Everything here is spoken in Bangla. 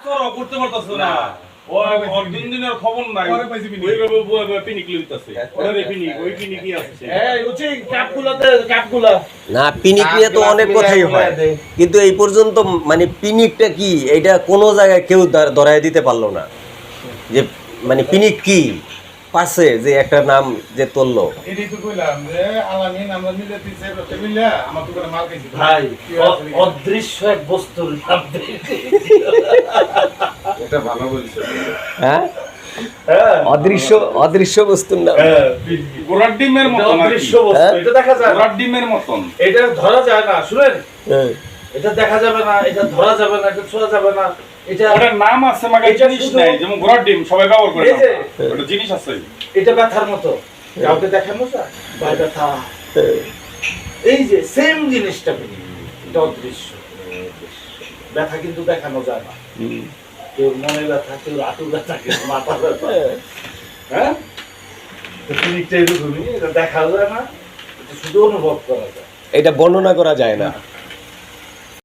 চড়াও করতে পারতাছে না ও ওর দিন দিনের খবর নাই ওইভাবে বয়ে পিনিক লইতাছে ওরে পিনিক ওই পিনিকই আছে এই উচি ক্যাপগুলা না পিনিক নিয়ে তো অনেক কথাই হয়, কিন্তু এই পর্যন্ত মানে পিনিকটা কি এটা কোনো জায়গায় কেউ ধরায় দিতে পারলো না যে মানে পিনিক কি পাশে যে একটা নাম যে তুললো। এটাই তো কইলাম যে আলামিন আমরা মিলে দিছে রতে মিলে আমার দোকানে মাল খাইছি ভাই অদৃশ্য এক বস্তুর নাম এটা ভালো বলছো। হ্যাঁ অদৃশ্য অদৃশ্য বস্তুর নাম গোড়ার ডিমের মতন অদৃশ্য বস্তু, এটা দেখা যায় না, গোড়ার ডিমের মতন এটা ধরা যায় না। শুনেন, হ্যাঁ। এটা দেখা যাবে না, এটা ধরা যাবে না, এটা ছোঁয়া যাবে না, এটা ওটার নাম আছে মাগে এটা জিনিস শুধু- নাই, যেমন গোড়ার ডিম সবাই ব্যবহার করে এই যে, না ওটা জিনিস আছে এটা ব্যথার মতো কাউকে দেখানো যায় বা ব্যথা, এই যে সেম জিনিসটা এটা অদৃশ্য। ব্যথা কিন্তু দেখানো যায় না, কেউ মনে ব্যথা, কেউ হাঁটু ব্যথা, কেউ মাথা ব্যথা, হ্যাঁ তো ফিলিংটা এরকমই, এটা দেখা যায় না, এটা শুধু অনুভব করা যায়। এটা বর্ণনা করা যায় না।